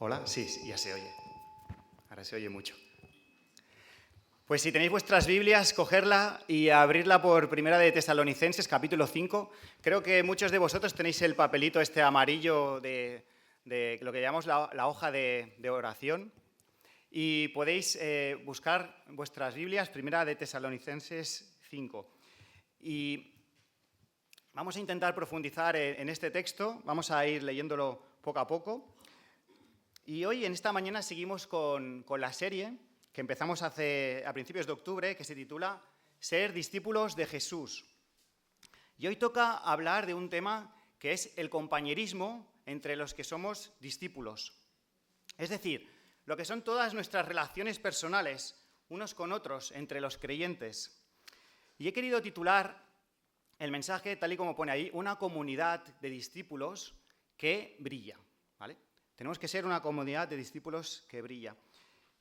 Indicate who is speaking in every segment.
Speaker 1: Hola, sí, ya se oye. Ahora se oye mucho. Pues si tenéis vuestras Biblias, cogerla y abrirla por Primera de Tesalonicenses, capítulo 5. Creo que muchos de vosotros tenéis el papelito este amarillo de lo que llamamos la hoja de oración. Y podéis buscar vuestras Biblias, Primera de Tesalonicenses 5. Y vamos a intentar profundizar en este texto, vamos a ir leyéndolo poco a poco. Y hoy, en esta mañana, seguimos con la serie que empezamos a principios de octubre, que se titula Ser discípulos de Jesús. Y hoy toca hablar de un tema que es el compañerismo entre los que somos discípulos. Es decir, lo que son todas nuestras relaciones personales, unos con otros, entre los creyentes. Y he querido titular el mensaje, tal y como pone ahí, una comunidad de discípulos que brilla, ¿vale? Tenemos que ser una comunidad de discípulos que brilla.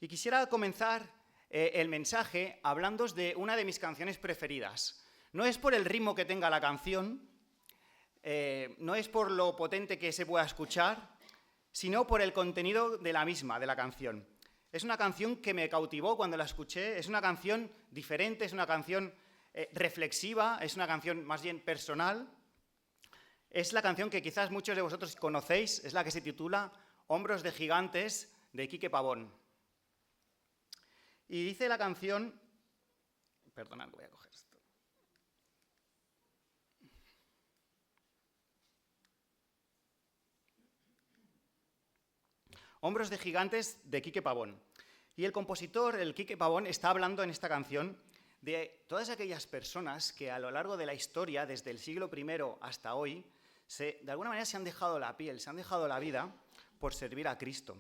Speaker 1: Y quisiera comenzar el mensaje hablándoos de una de mis canciones preferidas. No es por el ritmo que tenga la canción, no es por lo potente que se pueda escuchar, sino por el contenido de la misma, de la canción. Es una canción que me cautivó cuando la escuché, es una canción diferente, es una canción reflexiva, es una canción más bien personal. Es la canción que quizás muchos de vosotros conocéis, es la que se titula Hombros de gigantes, de Quique Pavón. Y dice la canción... Perdonad, voy a coger esto. Hombros de gigantes, de Quique Pavón. Y el compositor, el Quique Pavón, está hablando en esta canción de todas aquellas personas que a lo largo de la historia, desde el siglo I hasta hoy, de alguna manera se han dejado la piel, se han dejado la vida por servir a Cristo.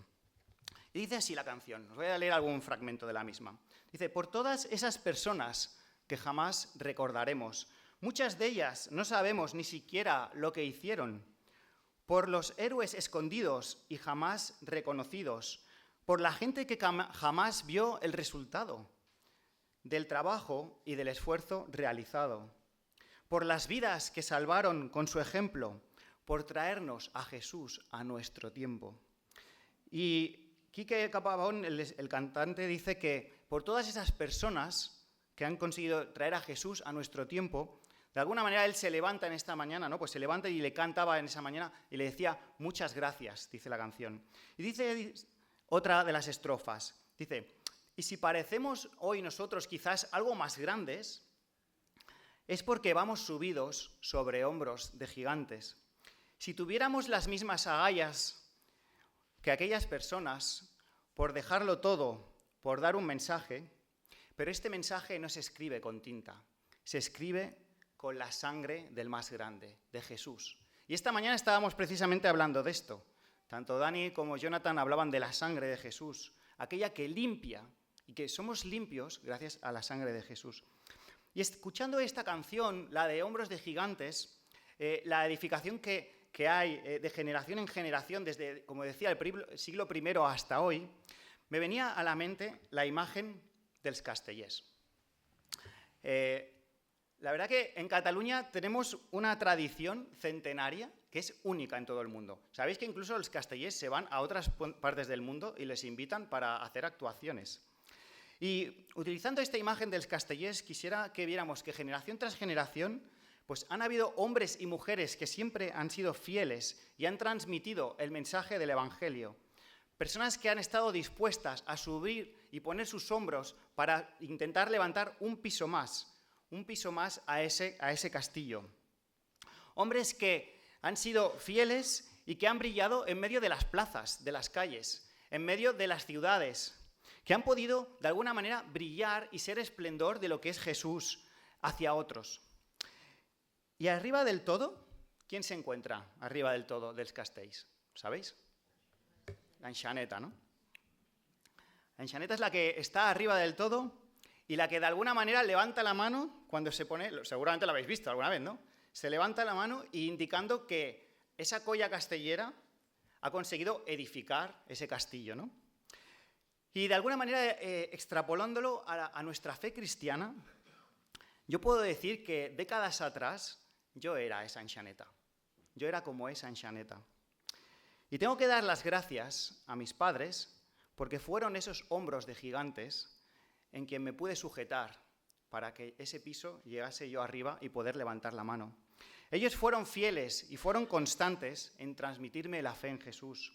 Speaker 1: Y dice así la canción, os voy a leer algún fragmento de la misma. Dice, por todas esas personas que jamás recordaremos, muchas de ellas no sabemos ni siquiera lo que hicieron, por los héroes escondidos y jamás reconocidos, por la gente que jamás vio el resultado del trabajo y del esfuerzo realizado, por las vidas que salvaron con su ejemplo, por traernos a Jesús a nuestro tiempo. Y Quique Pavón, el cantante, dice que por todas esas personas que han conseguido traer a Jesús a nuestro tiempo, de alguna manera él se levanta en esta mañana, ¿no? Pues se levanta y le cantaba en esa mañana y le decía muchas gracias, dice la canción. Y dice otra de las estrofas, dice, y si parecemos hoy nosotros quizás algo más grandes, es porque vamos subidos sobre hombros de gigantes. Si tuviéramos las mismas agallas que aquellas personas, por dejarlo todo, por dar un mensaje, pero este mensaje no se escribe con tinta, se escribe con la sangre del más grande, de Jesús. Y esta mañana estábamos precisamente hablando de esto. Tanto Dani como Jonathan hablaban de la sangre de Jesús, aquella que limpia, y que somos limpios gracias a la sangre de Jesús. Y escuchando esta canción, la de Hombros de Gigantes, la edificación que hay de generación en generación, desde, como decía, el siglo I hasta hoy, me venía a la mente la imagen dels castellers. La verdad que en Cataluña tenemos una tradición centenaria que es única en todo el mundo. Sabéis que incluso los castellers se van a otras partes del mundo y les invitan para hacer actuaciones. Y utilizando esta imagen dels castellers, quisiera que viéramos que generación tras generación pues han habido hombres y mujeres que siempre han sido fieles y han transmitido el mensaje del Evangelio. Personas que han estado dispuestas a subir y poner sus hombros para intentar levantar un piso más a ese castillo. Hombres que han sido fieles y que han brillado en medio de las plazas, de las calles, en medio de las ciudades, que han podido de alguna manera brillar y ser esplendor de lo que es Jesús hacia otros. Y arriba del todo, ¿quién se encuentra arriba del todo dels castells? ¿Sabéis? La enxaneta, ¿no? La enxaneta es la que está arriba del todo y la que de alguna manera levanta la mano cuando se pone, seguramente lo habéis visto alguna vez, ¿no? Se levanta la mano indicando que esa colla castellera ha conseguido edificar ese castillo, ¿no? Y de alguna manera, extrapolándolo a nuestra fe cristiana, yo puedo decir que décadas atrás yo era esa enxaneta. Yo era como esa enxaneta. Y tengo que dar las gracias a mis padres porque fueron esos hombros de gigantes en quien me pude sujetar para que ese piso llegase yo arriba y poder levantar la mano. Ellos fueron fieles y fueron constantes en transmitirme la fe en Jesús.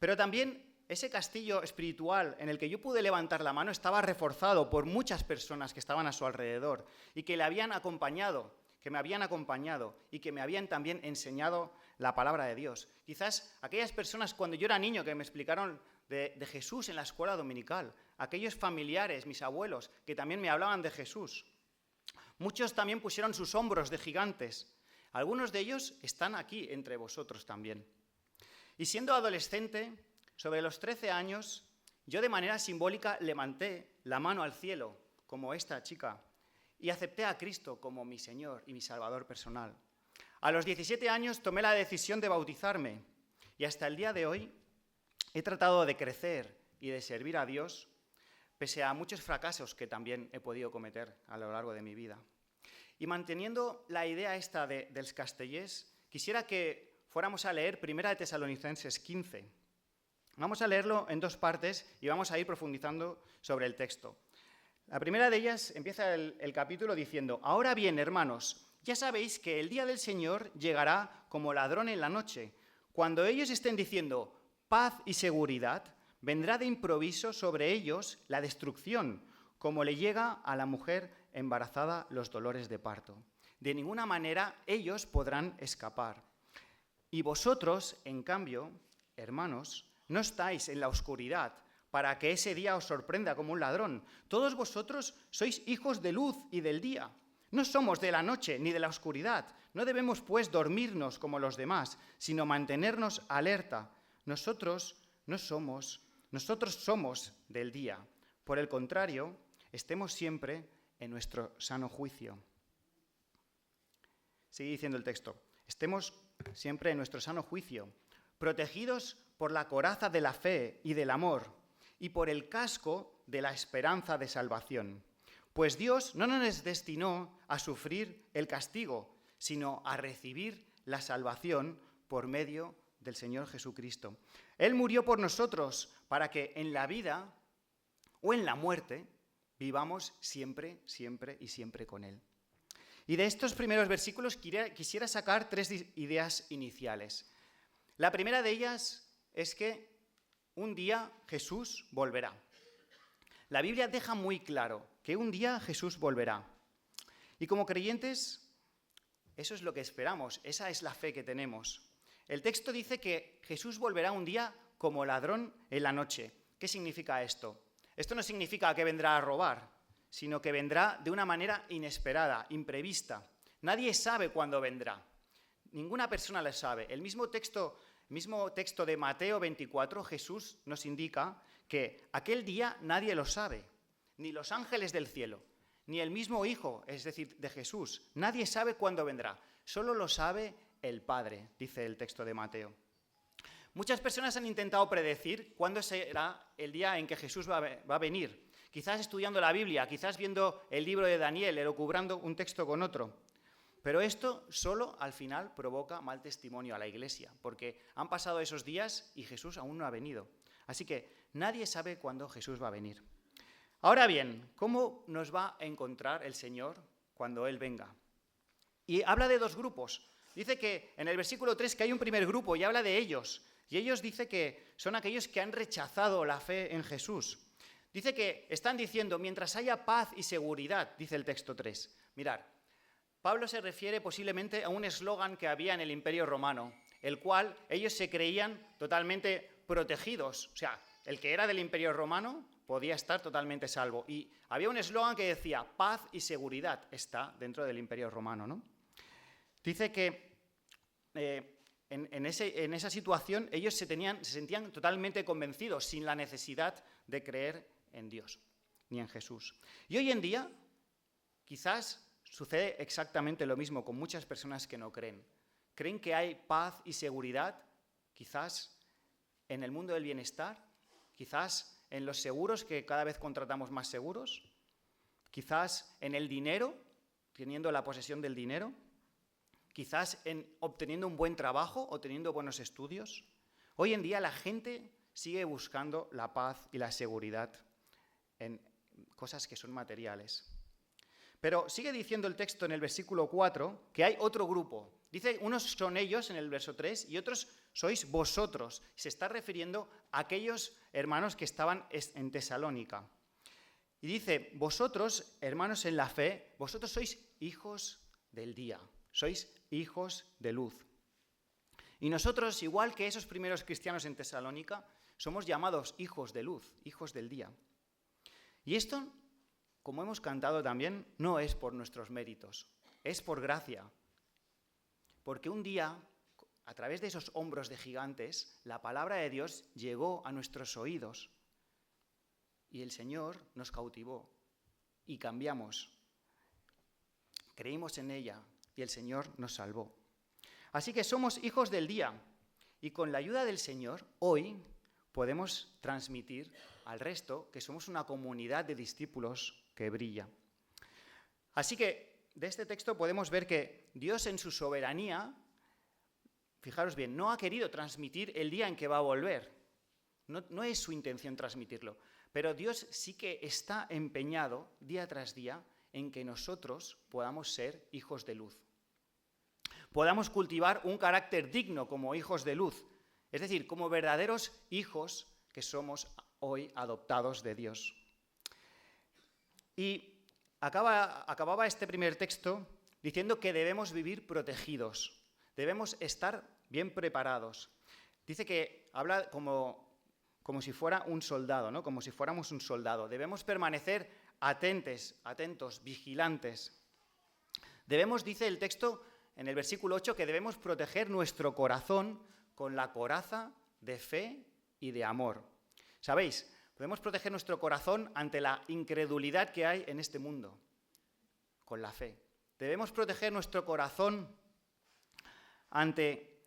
Speaker 1: Pero también ese castillo espiritual en el que yo pude levantar la mano estaba reforzado por muchas personas que estaban a su alrededor y que le habían acompañado, que me habían acompañado y que me habían también enseñado la palabra de Dios. Quizás aquellas personas cuando yo era niño que me explicaron de Jesús en la escuela dominical, aquellos familiares, mis abuelos, que también me hablaban de Jesús. Muchos también pusieron sus hombros de gigantes. Algunos de ellos están aquí entre vosotros también. Y siendo adolescente, sobre los 13 años, yo de manera simbólica levanté la mano al cielo, como esta chica, y acepté a Cristo como mi Señor y mi Salvador personal. A los 17 años tomé la decisión de bautizarme y hasta el día de hoy he tratado de crecer y de servir a Dios, pese a muchos fracasos que también he podido cometer a lo largo de mi vida. Y manteniendo la idea esta dels castellers, quisiera que fuéramos a leer 1 de Tesalonicenses 15. Vamos a leerlo en dos partes y vamos a ir profundizando sobre el texto. La primera de ellas empieza el capítulo diciendo: Ahora bien, hermanos, ya sabéis que el día del Señor llegará como ladrón en la noche. Cuando ellos estén diciendo paz y seguridad, vendrá de improviso sobre ellos la destrucción, como le llega a la mujer embarazada los dolores de parto. De ninguna manera ellos podrán escapar. Y vosotros, en cambio, hermanos, no estáis en la oscuridad para que ese día os sorprenda como un ladrón. Todos vosotros sois hijos de luz y del día. No somos de la noche ni de la oscuridad. No debemos, pues, dormirnos como los demás, sino mantenernos alerta. Nosotros somos del día. Por el contrario, estemos siempre en nuestro sano juicio. Sigue diciendo el texto. Estemos siempre en nuestro sano juicio, protegidos por la coraza de la fe y del amor, y por el casco de la esperanza de salvación. Pues Dios no nos destinó a sufrir el castigo, sino a recibir la salvación por medio del Señor Jesucristo. Él murió por nosotros para que en la vida o en la muerte vivamos siempre, siempre y siempre con Él. Y de estos primeros versículos quisiera sacar tres ideas iniciales. La primera de ellas es que un día Jesús volverá. La Biblia deja muy claro que un día Jesús volverá. Y como creyentes, eso es lo que esperamos, esa es la fe que tenemos. El texto dice que Jesús volverá un día como ladrón en la noche. ¿Qué significa esto? Esto no significa que vendrá a robar, sino que vendrá de una manera inesperada, imprevista. Nadie sabe cuándo vendrá. Ninguna persona lo sabe. El mismo texto de Mateo 24, Jesús nos indica que aquel día nadie lo sabe, ni los ángeles del cielo, ni el mismo Hijo, es decir, de Jesús. Nadie sabe cuándo vendrá, solo lo sabe el Padre, dice el texto de Mateo. Muchas personas han intentado predecir cuándo será el día en que Jesús va a venir. Quizás estudiando la Biblia, quizás viendo el libro de Daniel, elucubrando un texto con otro. Pero esto solo al final provoca mal testimonio a la Iglesia, porque han pasado esos días y Jesús aún no ha venido. Así que nadie sabe cuándo Jesús va a venir. Ahora bien, ¿cómo nos va a encontrar el Señor cuando Él venga? Y habla de dos grupos. Dice que en el versículo 3 que hay un primer grupo y habla de ellos. Y ellos dice que son aquellos que han rechazado la fe en Jesús. Dice que están diciendo, mientras haya paz y seguridad, dice el texto 3. Mirad, Pablo se refiere posiblemente a un eslogan que había en el Imperio Romano, el cual ellos se creían totalmente protegidos. O sea, el que era del Imperio Romano podía estar totalmente salvo. Y había un eslogan que decía, paz y seguridad está dentro del Imperio Romano, ¿no? Dice que en esa situación ellos se sentían totalmente convencidos, sin la necesidad de creer en Dios ni en Jesús. Y hoy en día quizás sucede exactamente lo mismo con muchas personas que no creen. Creen que hay paz y seguridad, quizás en el mundo del bienestar, quizás en los seguros, que cada vez contratamos más seguros, quizás en el dinero, teniendo la posesión del dinero, quizás en obteniendo un buen trabajo o teniendo buenos estudios. Hoy en día la gente sigue buscando la paz y la seguridad en cosas que son materiales. Pero sigue diciendo el texto en el versículo 4 que hay otro grupo. Dice, unos son ellos en el verso 3 y otros sois vosotros. Se está refiriendo a aquellos hermanos que estaban en Tesalónica. Y dice, vosotros, hermanos en la fe, vosotros sois hijos del día, sois hijos de luz. Y nosotros, igual que esos primeros cristianos en Tesalónica, somos llamados hijos de luz, hijos del día. Y esto, como hemos cantado también, no es por nuestros méritos, es por gracia. Porque un día, a través de esos hombros de gigantes, la palabra de Dios llegó a nuestros oídos y el Señor nos cautivó y cambiamos. Creímos en ella y el Señor nos salvó. Así que somos hijos del día y con la ayuda del Señor hoy podemos transmitir al resto que somos una comunidad de discípulos que brilla. Así que de este texto podemos ver que Dios en su soberanía, fijaros bien, no ha querido transmitir el día en que va a volver. No es su intención transmitirlo, pero Dios sí que está empeñado día tras día en que nosotros podamos ser hijos de luz. Podamos cultivar un carácter digno como hijos de luz, es decir, como verdaderos hijos que somos hoy adoptados de Dios. Y acababa este primer texto diciendo que debemos vivir protegidos, debemos estar bien preparados. Dice que habla como si fuera un soldado, ¿no? Como si fuéramos un soldado. Debemos permanecer atentos, vigilantes. Debemos, dice el texto en el versículo 8, que debemos proteger nuestro corazón con la coraza de fe y de amor. ¿Sabéis? Podemos proteger nuestro corazón ante la incredulidad que hay en este mundo, con la fe. Debemos proteger nuestro corazón ante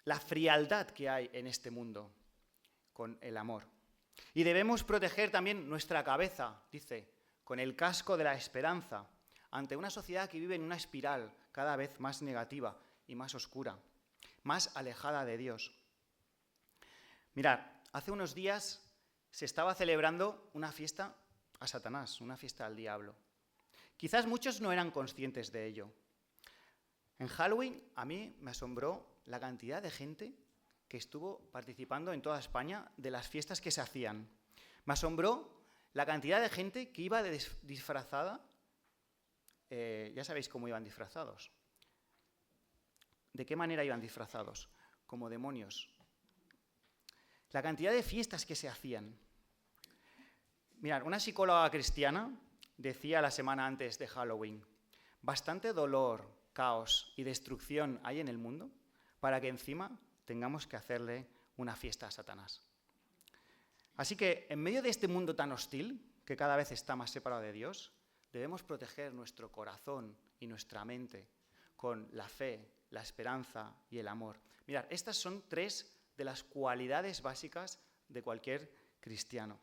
Speaker 1: la frialdad que hay en este mundo, con el amor. Y debemos proteger también nuestra cabeza, dice, con el casco de la esperanza, ante una sociedad que vive en una espiral cada vez más negativa y más oscura, más alejada de Dios. Mirad, hace unos días se estaba celebrando una fiesta a Satanás, una fiesta al diablo. Quizás muchos no eran conscientes de ello. En Halloween a mí me asombró la cantidad de gente que estuvo participando en toda España de las fiestas que se hacían. Me asombró la cantidad de gente que iba disfrazada. Ya sabéis cómo iban disfrazados. ¿De qué manera iban disfrazados? Como demonios. La cantidad de fiestas que se hacían. Mirad, una psicóloga cristiana decía la semana antes de Halloween, bastante dolor, caos y destrucción hay en el mundo para que encima tengamos que hacerle una fiesta a Satanás. Así que en medio de este mundo tan hostil, que cada vez está más separado de Dios, debemos proteger nuestro corazón y nuestra mente con la fe, la esperanza y el amor. Mirad, estas son 3 de las cualidades básicas de cualquier cristiano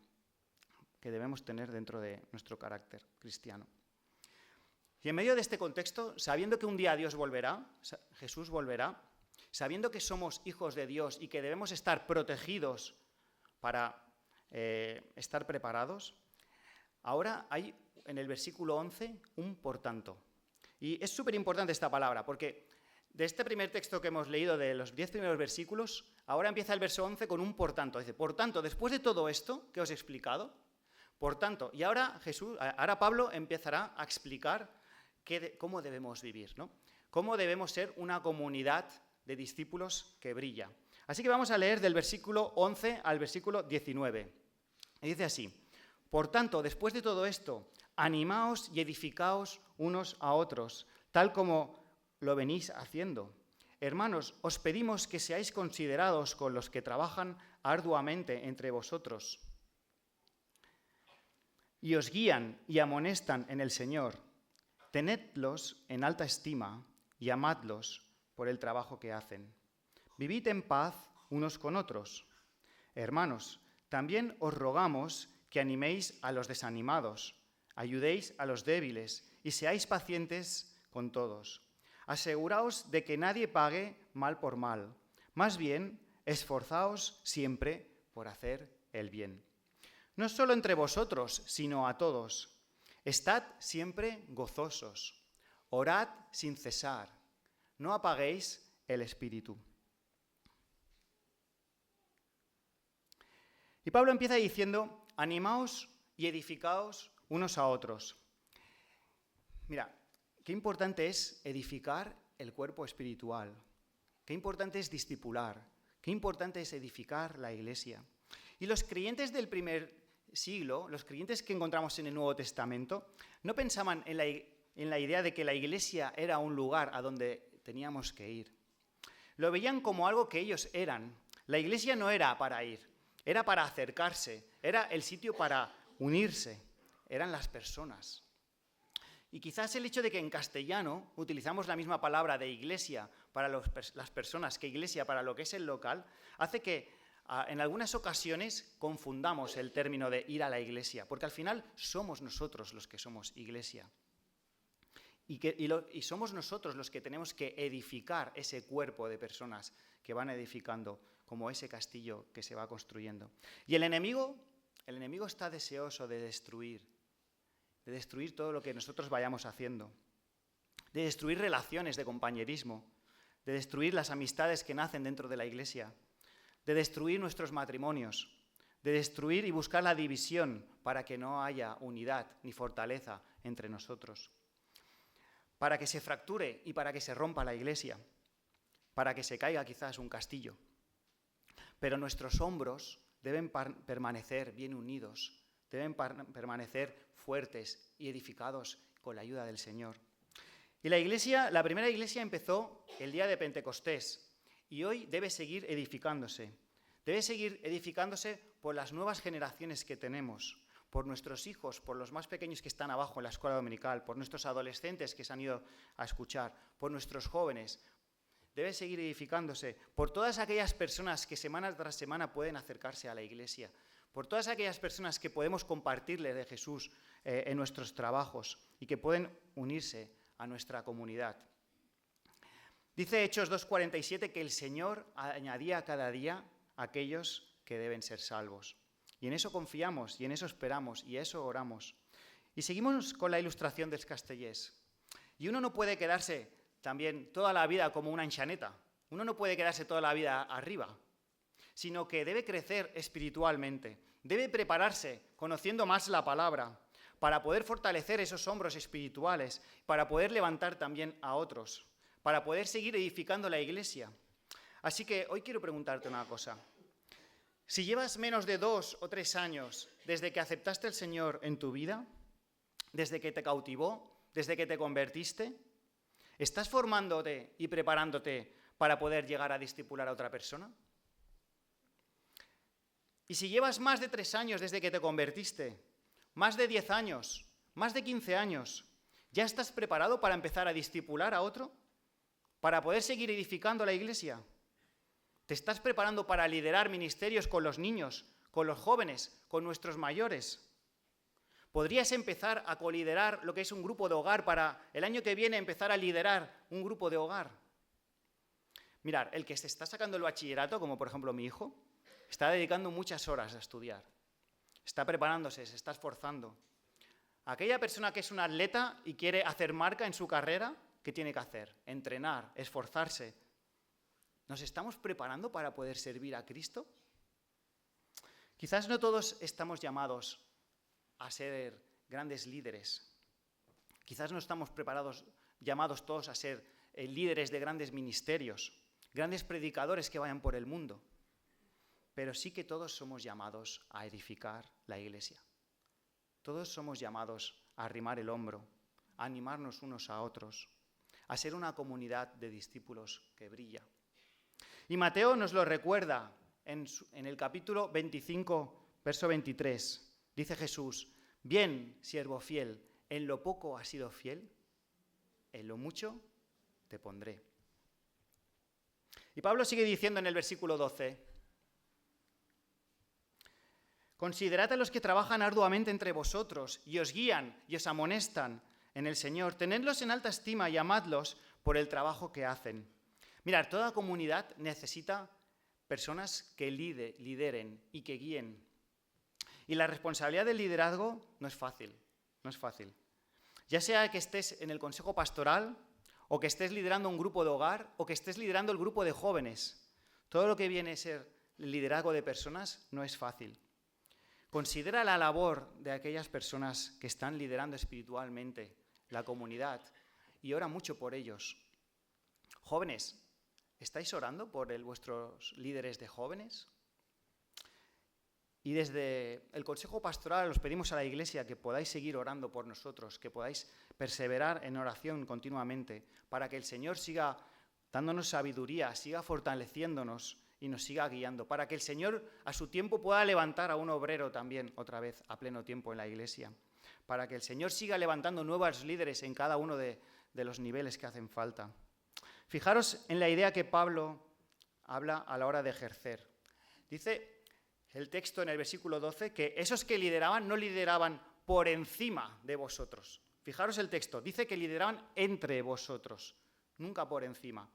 Speaker 1: que debemos tener dentro de nuestro carácter cristiano. Y en medio de este contexto, sabiendo que un día Dios volverá, Jesús volverá, sabiendo que somos hijos de Dios y que debemos estar protegidos para estar preparados, ahora hay en el versículo 11 un por tanto. Y es súper importante esta palabra, porque de este primer texto que hemos leído, de los 10 primeros versículos, ahora empieza el verso 11 con un por tanto. Dice, por tanto, después de todo esto que os he explicado, por tanto, y ahora Pablo empezará a explicar cómo debemos vivir, ¿no? Cómo debemos ser una comunidad de discípulos que brilla. Así que vamos a leer del versículo 11 al versículo 19. Y dice así, por tanto, después de todo esto, animaos y edificaos unos a otros, tal como lo venís haciendo. Hermanos, os pedimos que seáis considerados con los que trabajan arduamente entre vosotros y os guían y amonestan en el Señor. Tenedlos en alta estima y amadlos por el trabajo que hacen. Vivid en paz unos con otros. Hermanos, también os rogamos que animéis a los desanimados, ayudéis a los débiles y seáis pacientes con todos. Aseguraos de que nadie pague mal por mal. Más bien, esforzaos siempre por hacer el bien. No solo entre vosotros, sino a todos. Estad siempre gozosos. Orad sin cesar. No apaguéis el espíritu. Y Pablo empieza diciendo, animaos y edificaos unos a otros. Mira, qué importante es edificar el cuerpo espiritual. Qué importante es discipular. Qué importante es edificar la iglesia. Y los creyentes del primer siglo, los creyentes que encontramos en el Nuevo Testamento, no pensaban en la idea de que la iglesia era un lugar a donde teníamos que ir. Lo veían como algo que ellos eran. La iglesia no era para ir, era para acercarse, era el sitio para unirse, eran las personas. Y quizás el hecho de que en castellano utilizamos la misma palabra de iglesia para las personas que iglesia para lo que es el local, hace que en algunas ocasiones confundamos el término de ir a la iglesia, porque al final somos nosotros los que somos iglesia. Y somos nosotros los que tenemos que edificar ese cuerpo de personas que van edificando como ese castillo que se va construyendo. Y el enemigo está deseoso de destruir todo lo que nosotros vayamos haciendo, de destruir relaciones de compañerismo, de destruir las amistades que nacen dentro de la iglesia, de destruir nuestros matrimonios, de destruir y buscar la división para que no haya unidad ni fortaleza entre nosotros, para que se fracture y para que se rompa la iglesia, para que se caiga quizás un castillo. Pero nuestros hombros deben permanecer bien unidos, deben permanecer fuertes y edificados con la ayuda del Señor. Y la primera iglesia empezó el día de Pentecostés y hoy debe seguir edificándose. Debe seguir edificándose por las nuevas generaciones que tenemos, por nuestros hijos, por los más pequeños que están abajo en la escuela dominical, por nuestros adolescentes que se han ido a escuchar, por nuestros jóvenes. Debe seguir edificándose por todas aquellas personas que semana tras semana pueden acercarse a la iglesia, por todas aquellas personas que podemos compartirle de Jesús en nuestros trabajos y que pueden unirse a nuestra comunidad. Dice Hechos 2:47 que el Señor añadía cada día a aquellos que deben ser salvos. Y en eso confiamos, y en eso esperamos, y a eso oramos. Y seguimos con la ilustración del Castellers. Y uno no puede quedarse también toda la vida como una enchaneta. Uno no puede quedarse toda la vida arriba, sino que debe crecer espiritualmente. Debe prepararse conociendo más la palabra para poder fortalecer esos hombros espirituales, para poder levantar también a otros, para poder seguir edificando la iglesia. Así que hoy quiero preguntarte una cosa. Si llevas menos de 2 o 3 años desde que aceptaste al Señor en tu vida, desde que te cautivó, desde que te convertiste, ¿estás formándote y preparándote para poder llegar a discipular a otra persona? Y si llevas más de 3 años desde que te convertiste, más de 10 años, más de 15 años, ¿ya estás preparado para empezar a discipular a otro? ¿Para poder seguir edificando la iglesia? ¿Te estás preparando para liderar ministerios con los niños, con los jóvenes, con nuestros mayores? ¿Podrías empezar a coliderar lo que es un grupo de hogar para el año que viene empezar a liderar un grupo de hogar? Mirad, el que se está sacando el bachillerato, como por ejemplo mi hijo, está dedicando muchas horas a estudiar. Está preparándose, se está esforzando. Aquella persona que es un atleta y quiere hacer marca en su carrera, ¿qué tiene que hacer? Entrenar, esforzarse. ¿Nos estamos preparando para poder servir a Cristo? Quizás no todos estamos llamados a ser grandes líderes. Quizás no estamos llamados todos a ser líderes de grandes ministerios, grandes predicadores que vayan por el mundo. Pero sí que todos somos llamados a edificar la iglesia. Todos somos llamados a arrimar el hombro, a animarnos unos a otros, a ser una comunidad de discípulos que brilla. Y Mateo nos lo recuerda en el capítulo 25, verso 23. Dice Jesús, bien, siervo fiel, en lo poco has sido fiel, en lo mucho te pondré. Y Pablo sigue diciendo en el versículo 12, considerad a los que trabajan arduamente entre vosotros y os guían y os amonestan en el Señor, tenedlos en alta estima y amadlos por el trabajo que hacen. Mirad, toda comunidad necesita personas que lideren y que guíen. Y la responsabilidad del liderazgo no es fácil, no es fácil. Ya sea que estés en el consejo pastoral, o que estés liderando un grupo de hogar, o que estés liderando el grupo de jóvenes. Todo lo que viene a ser el liderazgo de personas no es fácil. Considera la labor de aquellas personas que están liderando espiritualmente la comunidad y ora mucho por ellos. Jóvenes, ¿estáis orando por vuestros líderes de jóvenes? Y desde el Consejo Pastoral os pedimos a la Iglesia que podáis seguir orando por nosotros, que podáis perseverar en oración continuamente, para que el Señor siga dándonos sabiduría, siga fortaleciéndonos y nos siga guiando, para que el Señor a su tiempo pueda levantar a un obrero también otra vez a pleno tiempo en la Iglesia, para que el Señor siga levantando nuevos líderes en cada uno de los niveles que hacen falta. Fijaros en la idea que Pablo habla a la hora de ejercer. Dice el texto en el versículo 12 que esos que lideraban no lideraban por encima de vosotros. Fijaros el texto, dice que lideraban entre vosotros, nunca por encima.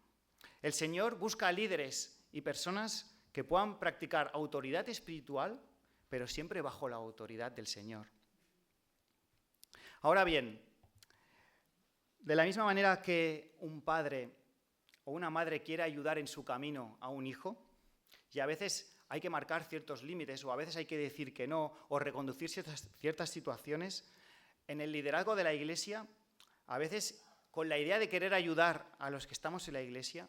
Speaker 1: El Señor busca líderes y personas que puedan practicar autoridad espiritual, pero siempre bajo la autoridad del Señor. Ahora bien, de la misma manera que un padre o una madre quiere ayudar en su camino a un hijo, y a veces hay que marcar ciertos límites, o a veces hay que decir que no, o reconducir ciertas situaciones, en el liderazgo de la Iglesia, a veces con la idea de querer ayudar a los que estamos en la Iglesia,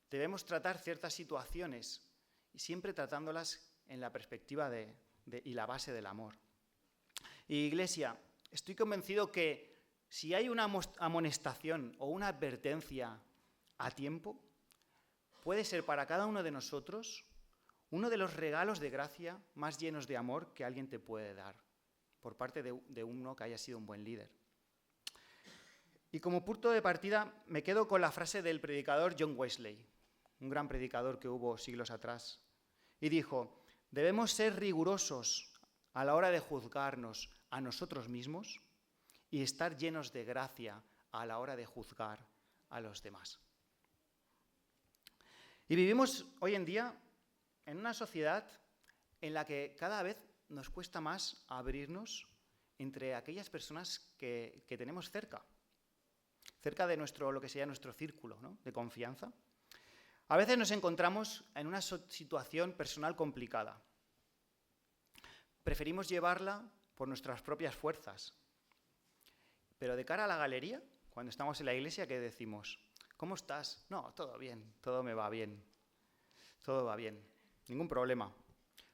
Speaker 1: debemos tratar ciertas situaciones, y siempre tratándolas en la perspectiva y la base del amor. Y Iglesia, estoy convencido que si hay una amonestación o una advertencia a tiempo, puede ser para cada uno de nosotros uno de los regalos de gracia más llenos de amor que alguien te puede dar por parte de uno que haya sido un buen líder. Y como punto de partida me quedo con la frase del predicador John Wesley, un gran predicador que hubo siglos atrás, y dijo: debemos ser rigurosos a la hora de juzgarnos a nosotros mismos y estar llenos de gracia a la hora de juzgar a los demás. Y vivimos hoy en día en una sociedad en la que cada vez nos cuesta más abrirnos entre aquellas personas que tenemos cerca de lo que sería nuestro círculo, ¿no?, de confianza. A veces nos encontramos en una situación personal complicada. Preferimos llevarla por nuestras propias fuerzas. Pero de cara a la galería, cuando estamos en la iglesia, ¿qué decimos? ¿Cómo estás? No, todo bien, todo me va bien. Todo va bien, ningún problema.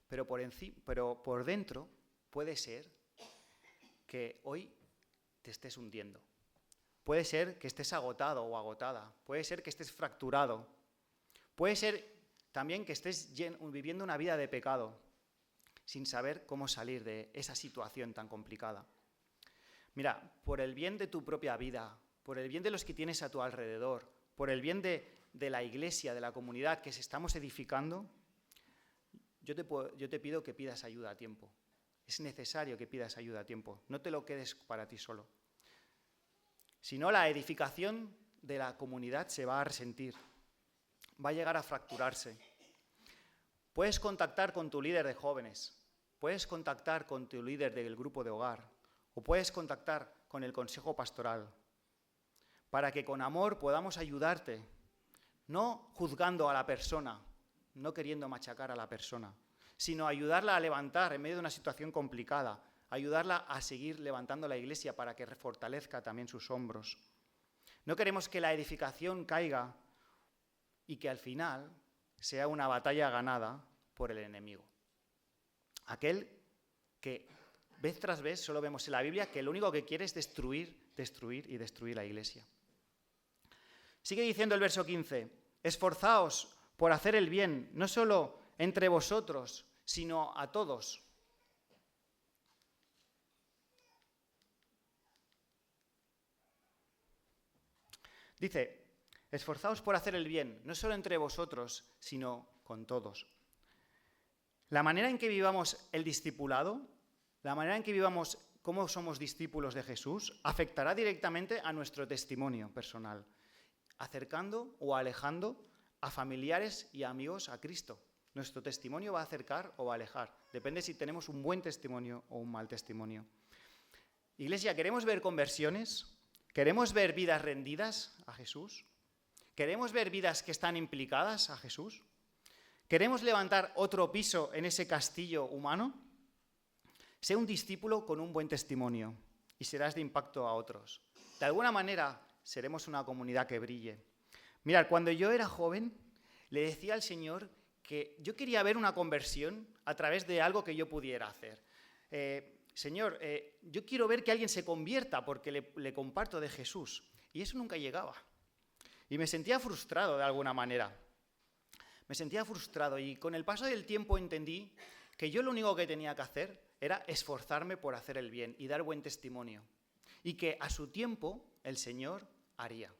Speaker 1: Pero por dentro puede ser que hoy te estés hundiendo. Puede ser que estés agotado o agotada. Puede ser que estés fracturado. Puede ser también que estés viviendo una vida de pecado, sin saber cómo salir de esa situación tan complicada. Mira, por el bien de tu propia vida, por el bien de los que tienes a tu alrededor, por el bien de la iglesia, de la comunidad que estamos edificando, yo te pido que pidas ayuda a tiempo. Es necesario que pidas ayuda a tiempo. No te lo quedes para ti solo. Si no, la edificación de la comunidad se va a resentir. Va a llegar a fracturarse. Puedes contactar con tu líder de jóvenes, puedes contactar con tu líder del grupo de hogar, o puedes contactar con el consejo pastoral, para que con amor podamos ayudarte, no juzgando a la persona, no queriendo machacar a la persona, sino ayudarla a levantar en medio de una situación complicada, ayudarla a seguir levantando la iglesia para que fortalezca también sus hombros. No queremos que la edificación caiga y que al final sea una batalla ganada por el enemigo. Aquel que vez tras vez solo vemos en la Biblia que lo único que quiere es destruir y destruir la iglesia. Sigue diciendo el verso 15, esforzaos por hacer el bien, no solo entre vosotros, sino a todos. Dice, esforzaos por hacer el bien, no solo entre vosotros, sino con todos. La manera en que vivamos el discipulado, la manera en que vivamos cómo somos discípulos de Jesús, afectará directamente a nuestro testimonio personal, acercando o alejando a familiares y amigos a Cristo. Nuestro testimonio va a acercar o va a alejar. Depende si tenemos un buen testimonio o un mal testimonio. Iglesia, ¿queremos ver conversiones? ¿Queremos ver vidas rendidas a Jesús? ¿Queremos ver vidas que están implicadas a Jesús? ¿Queremos levantar otro piso en ese castillo humano? Sé un discípulo con un buen testimonio y serás de impacto a otros. De alguna manera seremos una comunidad que brille. Mirad, cuando yo era joven, le decía al Señor que yo quería ver una conversión a través de algo que yo pudiera hacer. Señor, yo quiero ver que alguien se convierta porque le comparto de Jesús. Y eso nunca llegaba. Y me sentía frustrado de alguna manera. Me sentía frustrado y con el paso del tiempo entendí que yo lo único que tenía que hacer era esforzarme por hacer el bien y dar buen testimonio. Y que a su tiempo el Señor haría.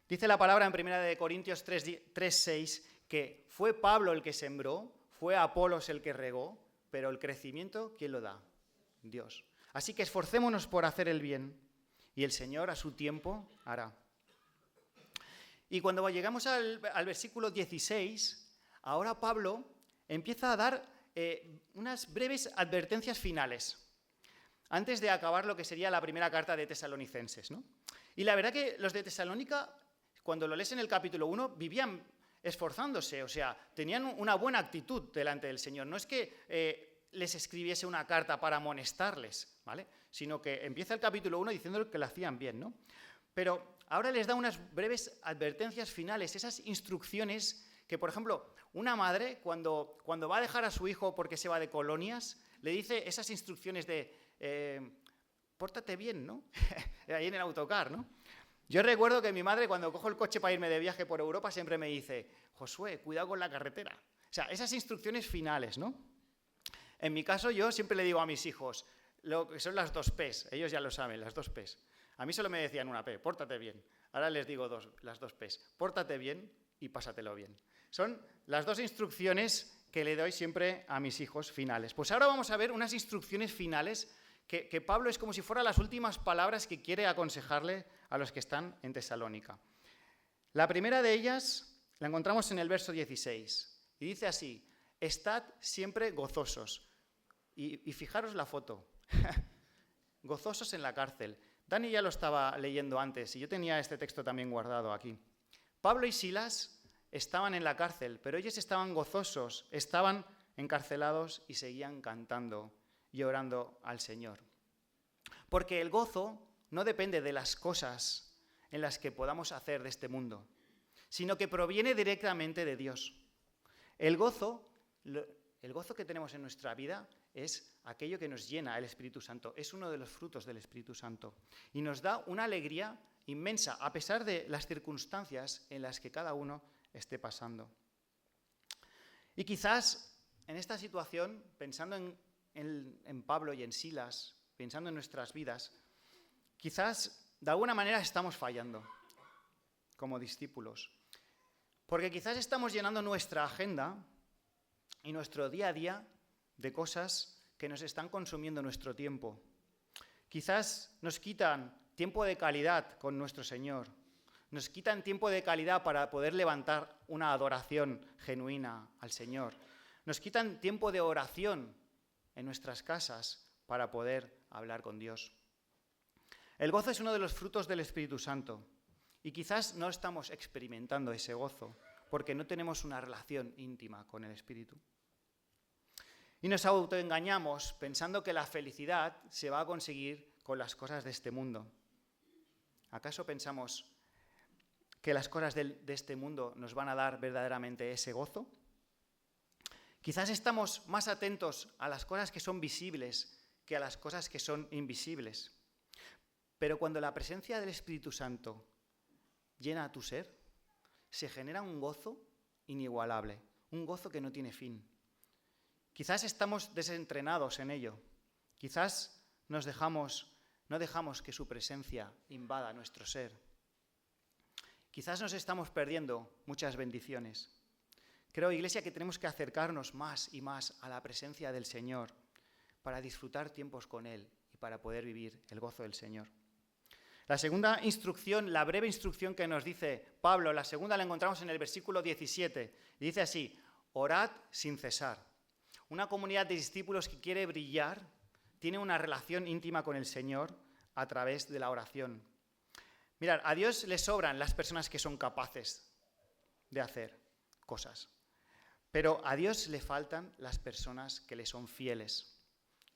Speaker 1: Dice la palabra en 1 Corintios 3:6 que fue Pablo el que sembró, fue Apolos el que regó, pero el crecimiento, ¿quién lo da? Dios. Así que esforcémonos por hacer el bien y el Señor a su tiempo hará. Y cuando llegamos al versículo 16, ahora Pablo empieza a dar unas breves advertencias finales, antes de acabar lo que sería la primera carta de Tesalonicenses, ¿no? Y la verdad que los de Tesalónica, cuando lo lees en el capítulo 1, vivían esforzándose, o sea, tenían una buena actitud delante del Señor. No es que les escribiese una carta para amonestarles, ¿vale? Sino que empieza el capítulo 1 diciendo que lo hacían bien, ¿no? Pero ahora les da unas breves advertencias finales, esas instrucciones que, por ejemplo, una madre cuando va a dejar a su hijo porque se va de colonias, le dice esas instrucciones de pórtate bien, ¿no? Ahí en el autocar, ¿no? Yo recuerdo que mi madre, cuando cojo el coche para irme de viaje por Europa, siempre me dice, Josué, cuidado con la carretera. O sea, esas instrucciones finales, ¿no? En mi caso, yo siempre le digo a mis hijos lo que son las 2 P's. Ellos ya lo saben, las 2 P's. A mí solo me decían una P, pórtate bien. Ahora les digo las 2 P's. Pórtate bien y pásatelo bien. Son las 2 instrucciones que le doy siempre a mis hijos finales. Pues ahora vamos a ver unas instrucciones finales que Pablo es como si fueran las últimas palabras que quiere aconsejarle a los que están en Tesalónica. La primera de ellas la encontramos en el verso 16. Y dice así, estad siempre gozosos. Y fijaros la foto. Gozosos en la cárcel. Dani ya lo estaba leyendo antes y yo tenía este texto también guardado aquí. Pablo y Silas estaban en la cárcel, pero ellos estaban gozosos, estaban encarcelados y seguían cantando y orando al Señor. Porque el gozo no depende de las cosas en las que podamos hacer de este mundo, sino que proviene directamente de Dios. El gozo que tenemos en nuestra vida es aquello que nos llena el Espíritu Santo. Es uno de los frutos del Espíritu Santo. Y nos da una alegría inmensa, a pesar de las circunstancias en las que cada uno esté pasando. Y quizás en esta situación, pensando en Pablo y en Silas, pensando en nuestras vidas, quizás de alguna manera estamos fallando como discípulos. Porque quizás estamos llenando nuestra agenda y nuestro día a día de cosas que nos están consumiendo nuestro tiempo. Quizás nos quitan tiempo de calidad con nuestro Señor. Nos quitan tiempo de calidad para poder levantar una adoración genuina al Señor. Nos quitan tiempo de oración en nuestras casas para poder hablar con Dios. El gozo es uno de los frutos del Espíritu Santo y quizás no estamos experimentando ese gozo porque no tenemos una relación íntima con el Espíritu. Y nos autoengañamos pensando que la felicidad se va a conseguir con las cosas de este mundo. ¿Acaso pensamos que las cosas de este mundo nos van a dar verdaderamente ese gozo? Quizás estamos más atentos a las cosas que son visibles que a las cosas que son invisibles. Pero cuando la presencia del Espíritu Santo llena tu ser, se genera un gozo inigualable, un gozo que no tiene fin. Quizás estamos desentrenados en ello. Quizás no dejamos que su presencia invada nuestro ser. Quizás nos estamos perdiendo muchas bendiciones. Creo, Iglesia, que tenemos que acercarnos más y más a la presencia del Señor para disfrutar tiempos con Él y para poder vivir el gozo del Señor. La segunda instrucción, la breve instrucción que nos dice Pablo, la segunda la encontramos en el versículo 17. Y dice así, orad sin cesar. Una comunidad de discípulos que quiere brillar tiene una relación íntima con el Señor a través de la oración. Mirad, a Dios le sobran las personas que son capaces de hacer cosas, pero a Dios le faltan las personas que le son fieles,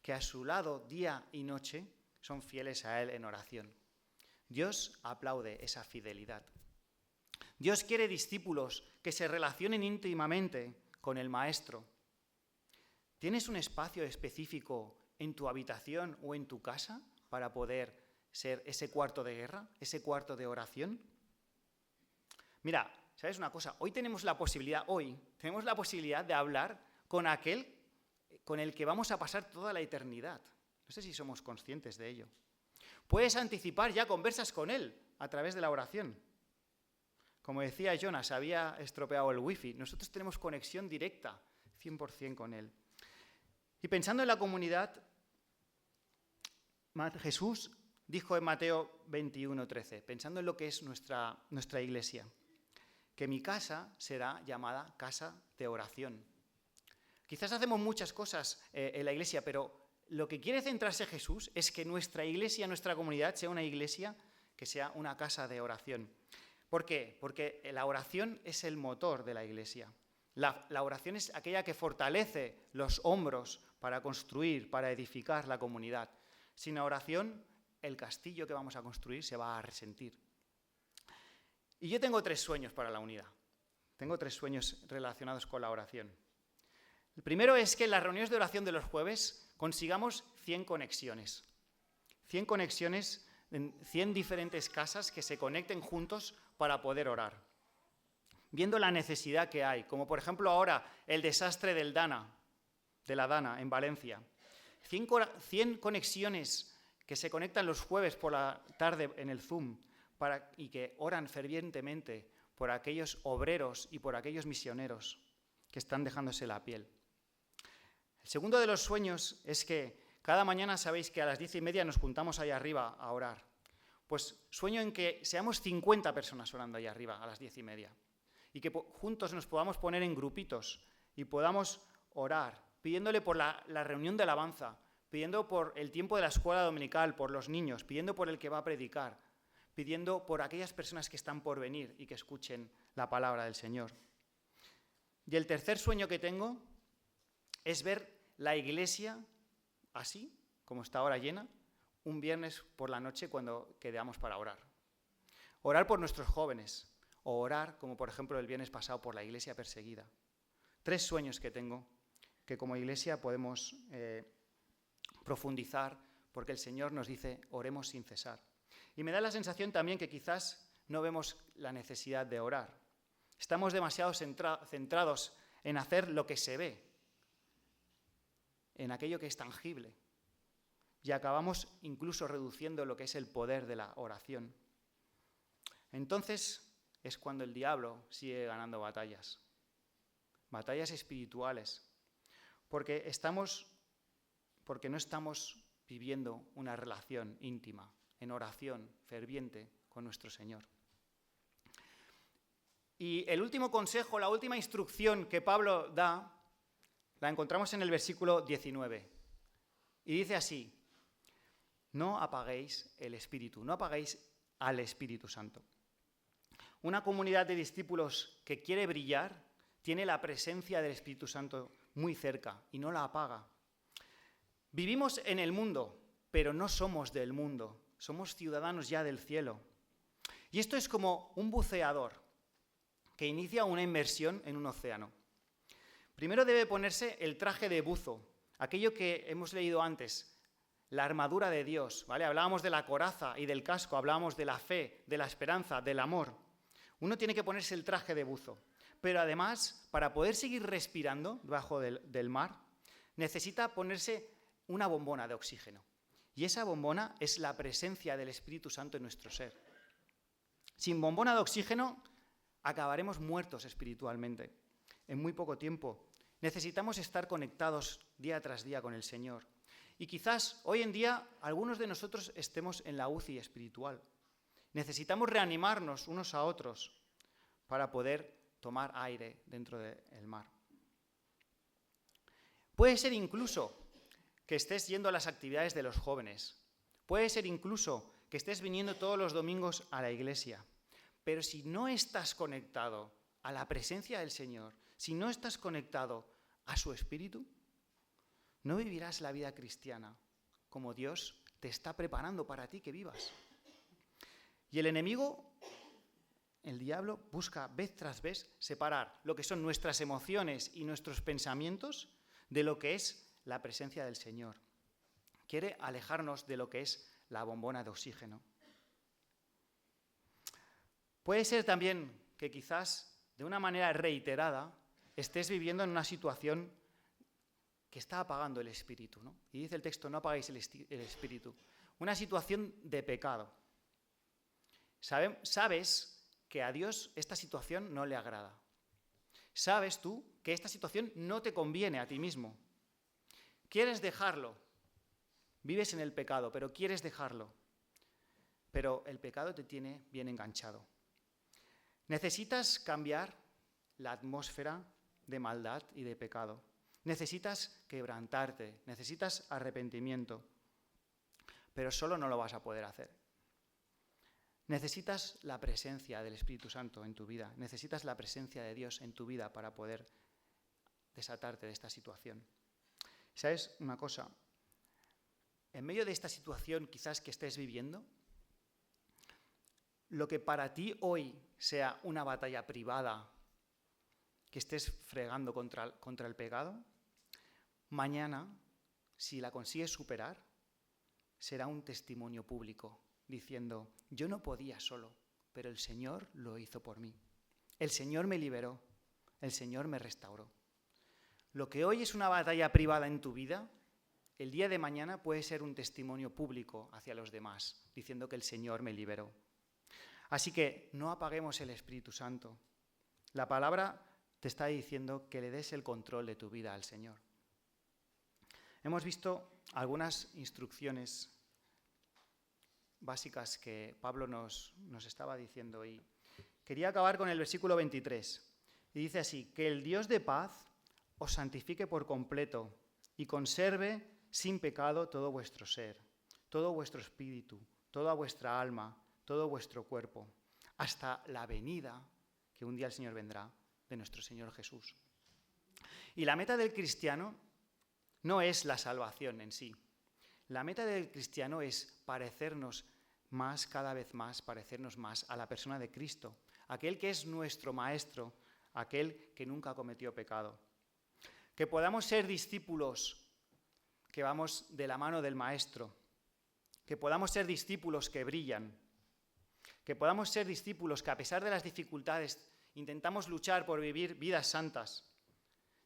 Speaker 1: que a su lado día y noche son fieles a Él en oración. Dios aplaude esa fidelidad. Dios quiere discípulos que se relacionen íntimamente con el Maestro. ¿Tienes un espacio específico en tu habitación o en tu casa para poder ser ese cuarto de guerra, ese cuarto de oración? Mira, ¿sabes una cosa? Hoy tenemos la posibilidad de hablar con aquel con el que vamos a pasar toda la eternidad. No sé si somos conscientes de ello. Puedes anticipar ya conversas con él a través de la oración. Como decía Jonas, había estropeado el wifi. Nosotros tenemos conexión directa, 100% con él. Y pensando en la comunidad, Jesús dijo en Mateo 21:13, pensando en lo que es nuestra iglesia, que mi casa será llamada casa de oración. Quizás hacemos muchas cosas en la iglesia, pero lo que quiere centrarse Jesús es que nuestra iglesia, nuestra comunidad, sea una iglesia que sea una casa de oración. ¿Por qué? Porque la oración es el motor de la iglesia. La oración es aquella que fortalece los hombros para construir, para edificar la comunidad. Sin la oración, el castillo que vamos a construir se va a resentir. Y yo tengo 3 sueños para la unidad. Tengo 3 sueños relacionados con la oración. El primero es que en las reuniones de oración de los jueves consigamos 100 conexiones. 100 conexiones en 100 diferentes casas que se conecten juntos para poder orar. Viendo la necesidad que hay, como por ejemplo ahora el desastre de la Dana en Valencia. 100 conexiones que se conectan los jueves por la tarde en el Zoom y que oran fervientemente por aquellos obreros y por aquellos misioneros que están dejándose la piel. El segundo de los sueños es que cada mañana sabéis que a las 10:30 nos juntamos ahí arriba a orar. Pues sueño en que seamos 50 personas orando ahí arriba a las 10:30 y que juntos nos podamos poner en grupitos y podamos orar, pidiéndole por la reunión de alabanza, pidiendo por el tiempo de la escuela dominical, por los niños, pidiendo por el que va a predicar, pidiendo por aquellas personas que están por venir y que escuchen la palabra del Señor. Y el tercer sueño que tengo es ver la iglesia así, como está ahora llena, un viernes por la noche cuando quedamos para orar. Orar por nuestros jóvenes, o orar, como por ejemplo el viernes pasado, por la iglesia perseguida. 3 sueños que tengo, que como iglesia podemos profundizar, porque el Señor nos dice, oremos sin cesar. Y me da la sensación también que quizás no vemos la necesidad de orar. Estamos demasiado centrados en hacer lo que se ve, en aquello que es tangible. Y acabamos incluso reduciendo lo que es el poder de la oración. Entonces es cuando el diablo sigue ganando batallas espirituales, porque no estamos viviendo una relación íntima, en oración ferviente con nuestro Señor. Y el último consejo, la última instrucción que Pablo da, la encontramos en el versículo 19. Y dice así: no apaguéis el Espíritu, no apaguéis al Espíritu Santo. Una comunidad de discípulos que quiere brillar tiene la presencia del Espíritu Santo muy cerca y no la apaga. Vivimos en el mundo, pero no somos del mundo, somos ciudadanos ya del cielo. Y esto es como un buceador que inicia una inmersión en un océano. Primero debe ponerse el traje de buzo, aquello que hemos leído antes, la armadura de Dios, ¿vale? Hablábamos de la coraza y del casco, hablábamos de la fe, de la esperanza, del amor. Uno tiene que ponerse el traje de buzo, pero además, para poder seguir respirando debajo del mar, necesita ponerse una bombona de oxígeno. Y esa bombona es la presencia del Espíritu Santo en nuestro ser. Sin bombona de oxígeno, acabaremos muertos espiritualmente en muy poco tiempo. Necesitamos estar conectados día tras día con el Señor. Y quizás hoy en día algunos de nosotros estemos en la UCI espiritual. Necesitamos reanimarnos unos a otros para poder tomar aire dentro del mar. Puede ser incluso que estés yendo a las actividades de los jóvenes. Puede ser incluso que estés viniendo todos los domingos a la iglesia. Pero si no estás conectado a la presencia del Señor, si no estás conectado a su Espíritu, no vivirás la vida cristiana como Dios te está preparando para ti que vivas. Y el enemigo, el diablo, busca vez tras vez separar lo que son nuestras emociones y nuestros pensamientos de lo que es la presencia del Señor. Quiere alejarnos de lo que es la bombona de oxígeno. Puede ser también que quizás de una manera reiterada estés viviendo en una situación que está apagando el espíritu, ¿no? Y dice el texto, no apagáis el espíritu. Una situación de pecado. Sabes que a Dios esta situación no le agrada. Sabes tú que esta situación no te conviene a ti mismo. Quieres dejarlo. Vives en el pecado, pero quieres dejarlo. Pero el pecado te tiene bien enganchado. Necesitas cambiar la atmósfera de maldad y de pecado. Necesitas quebrantarte, necesitas arrepentimiento, pero solo no lo vas a poder hacer. Necesitas la presencia del Espíritu Santo en tu vida, necesitas la presencia de Dios en tu vida para poder desatarte de esta situación. ¿Sabes una cosa? En medio de esta situación quizás que estés viviendo, lo que para ti hoy sea una batalla privada, que estés fregando contra el pecado, mañana, si la consigues superar, será un testimonio público, diciendo, yo no podía solo, pero el Señor lo hizo por mí. El Señor me liberó, el Señor me restauró. Lo que hoy es una batalla privada en tu vida, el día de mañana puede ser un testimonio público hacia los demás, diciendo que el Señor me liberó. Así que no apaguemos el Espíritu Santo. La palabra te está diciendo que le des el control de tu vida al Señor. Hemos visto algunas instrucciones básicas que Pablo nos estaba diciendo y quería acabar con el versículo 23. Y dice así, que el Dios de paz os santifique por completo y conserve sin pecado todo vuestro ser, todo vuestro espíritu, toda vuestra alma, todo vuestro cuerpo, hasta la venida, que un día el Señor vendrá, de nuestro Señor Jesús. Y la meta del cristiano no es la salvación en sí. La meta del cristiano es parecernos más, cada vez más, parecernos más a la persona de Cristo, aquel que es nuestro Maestro, aquel que nunca cometió pecado. Que podamos ser discípulos que vamos de la mano del Maestro, que podamos ser discípulos que brillan, que podamos ser discípulos que a pesar de las dificultades intentamos luchar por vivir vidas santas,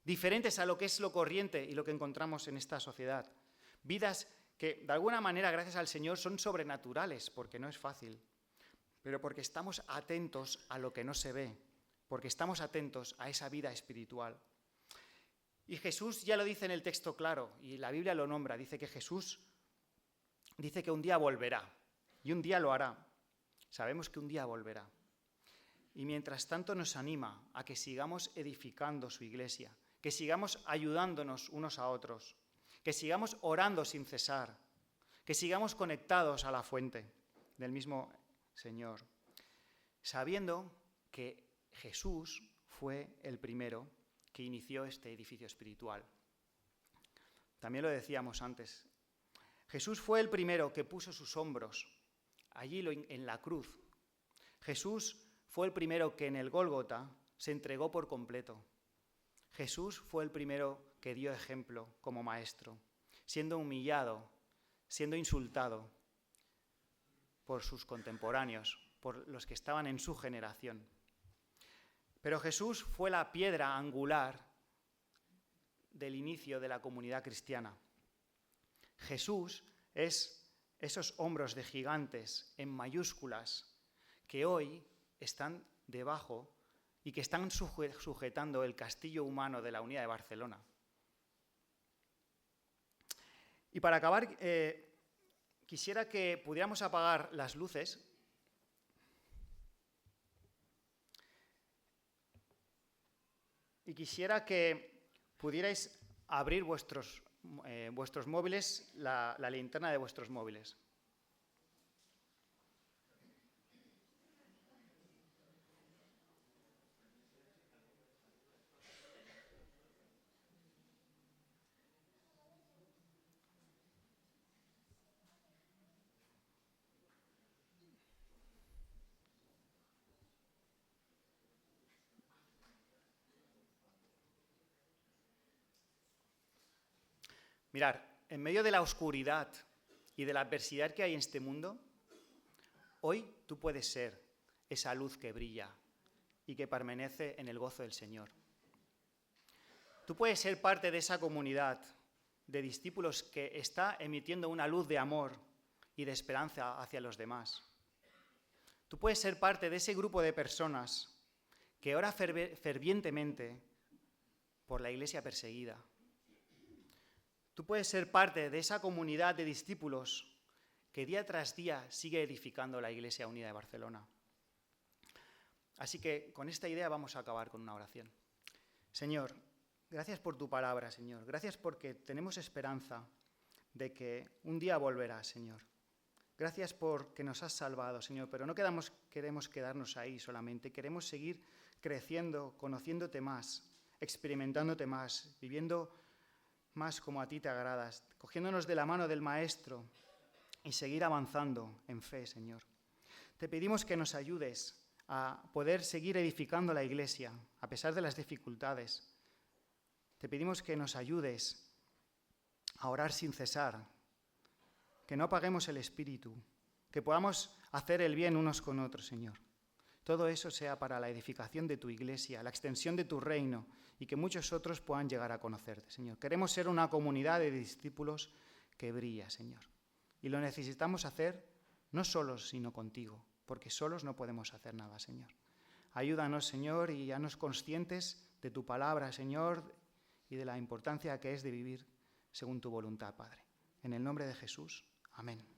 Speaker 1: diferentes a lo que es lo corriente y lo que encontramos en esta sociedad. Vidas que de alguna manera, gracias al Señor, son sobrenaturales, porque no es fácil, pero porque estamos atentos a lo que no se ve, porque estamos atentos a esa vida espiritual. Y Jesús ya lo dice en el texto claro, y la Biblia lo nombra, dice que Jesús dice que un día volverá, y un día lo hará. Sabemos que un día volverá. Y mientras tanto nos anima a que sigamos edificando su iglesia, que sigamos ayudándonos unos a otros, que sigamos orando sin cesar, que sigamos conectados a la fuente del mismo Señor, sabiendo que Jesús fue el primero que inició este edificio espiritual. También lo decíamos antes. Jesús fue el primero que puso sus hombros allí en la cruz. Jesús fue el primero que en el Gólgota se entregó por completo. Jesús fue el primero que dio ejemplo como maestro, siendo humillado, siendo insultado por sus contemporáneos, por los que estaban en su generación. Pero Jesús fue la piedra angular del inicio de la comunidad cristiana. Jesús es esos hombros de gigantes en mayúsculas que hoy están debajo y que están sujetando el castillo humano de la Unidad de Barcelona. Y para acabar, quisiera que pudiéramos apagar las luces y quisiera que pudierais abrir vuestros móviles, la linterna de vuestros móviles. Mirad, en medio de la oscuridad y de la adversidad que hay en este mundo, hoy tú puedes ser esa luz que brilla y que permanece en el gozo del Señor. Tú puedes ser parte de esa comunidad de discípulos que está emitiendo una luz de amor y de esperanza hacia los demás. Tú puedes ser parte de ese grupo de personas que ora fervientemente por la iglesia perseguida. Tú puedes ser parte de esa comunidad de discípulos que día tras día sigue edificando la Iglesia Unida de Barcelona. Así que con esta idea vamos a acabar con una oración. Señor, gracias por tu palabra, Señor. Gracias porque tenemos esperanza de que un día volverás, Señor. Gracias porque nos has salvado, Señor, pero no queremos quedarnos ahí solamente. Queremos seguir creciendo, conociéndote más, experimentándote más, viviendo más como a ti te agradas, cogiéndonos de la mano del Maestro y seguir avanzando en fe, Señor. Te pedimos que nos ayudes a poder seguir edificando la Iglesia a pesar de las dificultades. Te pedimos que nos ayudes a orar sin cesar, que no apaguemos el espíritu, que podamos hacer el bien unos con otros, Señor. Todo eso sea para la edificación de tu Iglesia, la extensión de tu reino y que muchos otros puedan llegar a conocerte, Señor. Queremos ser una comunidad de discípulos que brilla, Señor. Y lo necesitamos hacer no solos, sino contigo, porque solos no podemos hacer nada, Señor. Ayúdanos, Señor, y haznos conscientes de tu palabra, Señor, y de la importancia que es de vivir según tu voluntad, Padre. En el nombre de Jesús. Amén.